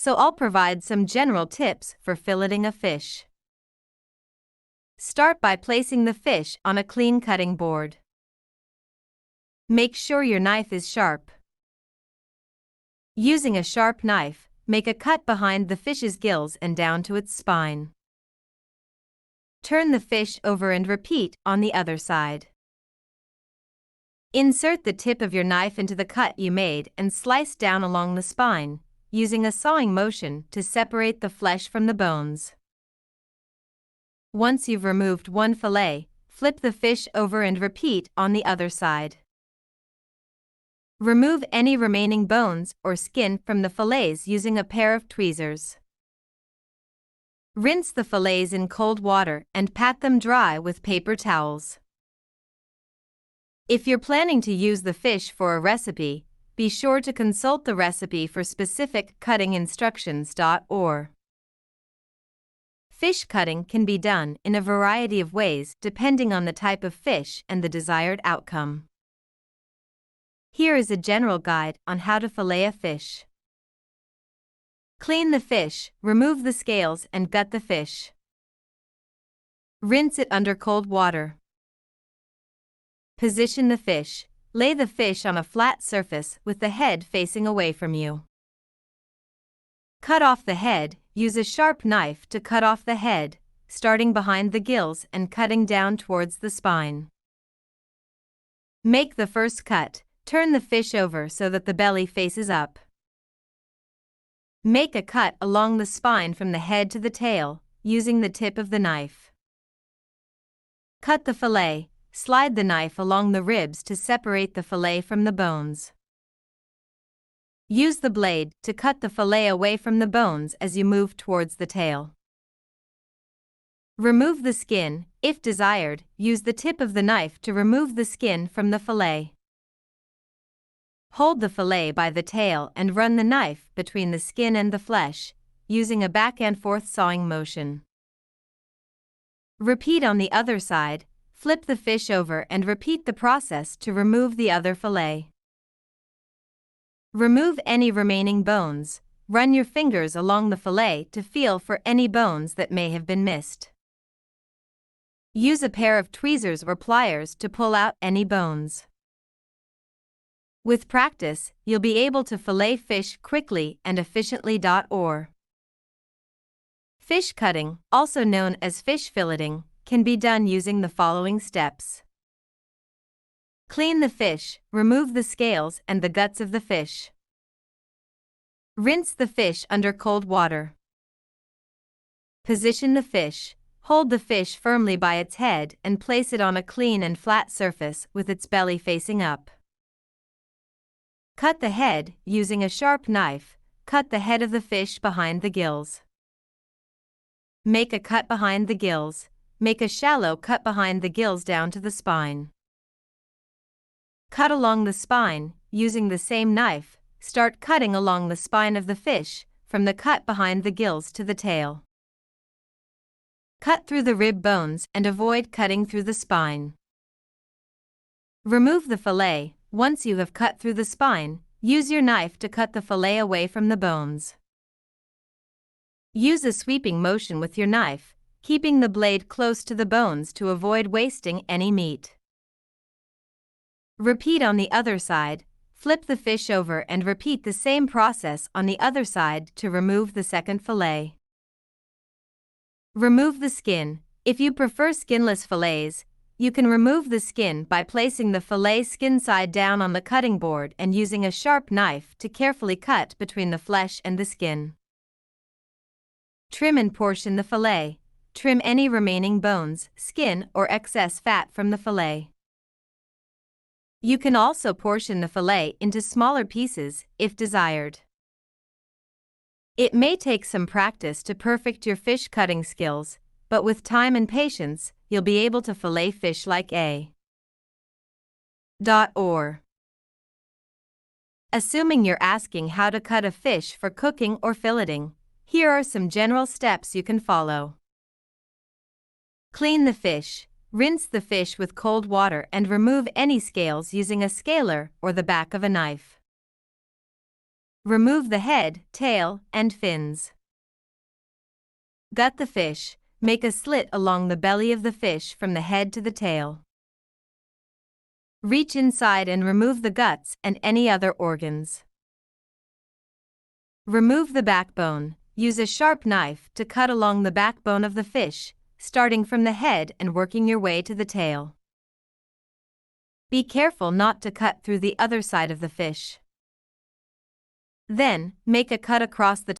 so I'll provide some general tips for filleting a fish. Start by placing the fish on a clean cutting board. Make sure your knife is sharp. Using a sharp knife, make a cut behind the fish's gills and down to its spine. Turn the fish over and repeat on the other side. Insert the tip of your knife into the cut you made and slice down along the spine, using a sawing motion to separate the flesh from the bones. Once you've removed one fillet, flip the fish over and repeat on the other side. Remove any remaining bones or skin from the fillets using a pair of tweezers. Rinse the fillets in cold water and pat them dry with paper towels. If you're planning to use the fish for a recipe, be sure to consult the recipe for specific cutting instructions. Or fish cutting can be done in a variety of ways depending on the type of fish and the desired outcome. Here is a general guide on how to fillet a fish. Clean the fish, remove the scales and gut the fish. Rinse it under cold water. Position the fish. Lay the fish on a flat surface with the head facing away from you. Cut off the head. Use a sharp knife to cut off the head, starting behind the gills and cutting down towards the spine. Make the first cut. Turn the fish over so that the belly faces up. Make a cut along the spine from the head to the tail, using the tip of the knife. Cut the fillet. Slide the knife along the ribs to separate the fillet from the bones. Use the blade to cut the fillet away from the bones as you move towards the tail. Remove the skin. If desired, use the tip of the knife to remove the skin from the fillet. Hold the fillet by the tail and run the knife between the skin and the flesh, using a back and forth sawing motion. Repeat on the other side. Flip the fish over and repeat the process to remove the other fillet. Remove any remaining bones. Run your fingers along the fillet to feel for any bones that may have been missed. Use a pair of tweezers or pliers to pull out any bones. With practice, you'll be able to fillet fish quickly and efficiently. Or fish cutting, also known as fish filleting, can be done using the following steps. Clean the fish, remove the scales and the guts of the fish. Rinse the fish under cold water. Position the fish. Hold the fish firmly by its head and place it on a clean and flat surface with its belly facing up. Cut the head. Using a sharp knife, cut the head of the fish behind the gills. Make a cut behind the gills. Make a shallow cut behind the gills down to the spine. Cut along the spine. Using the same knife, start cutting along the spine of the fish, from the cut behind the gills to the tail. Cut through the rib bones and avoid cutting through the spine. Remove the fillet. Once you have cut through the spine, use your knife to cut the fillet away from the bones. Use a sweeping motion with your knife, keeping the blade close to the bones to avoid wasting any meat. Repeat on the other side. Flip the fish over and repeat the same process on the other side to remove the second fillet. Remove the skin. If you prefer skinless fillets, you can remove the skin by placing the fillet skin side down on the cutting board and using a sharp knife to carefully cut between the flesh and the skin. Trim and portion the fillet. Trim any remaining bones, skin, or excess fat from the fillet. You can also portion the fillet into smaller pieces if desired. It may take some practice to perfect your fish cutting skills, but with time and patience, you'll be able to fillet fish like a. Or. Assuming you're asking how to cut a fish for cooking or filleting, here are some general steps you can follow. Clean the fish. Rinse the fish with cold water and remove any scales using a scaler or the back of a knife. Remove the head, tail, and fins. Gut the fish. Make a slit along the belly of the fish from the head to the tail. Reach inside and remove the guts and any other organs. Remove the backbone. Use a sharp knife to cut along the backbone of the fish, starting from the head and working your way to the tail. Be careful not to cut through the other side of the fish. Then, make a cut across the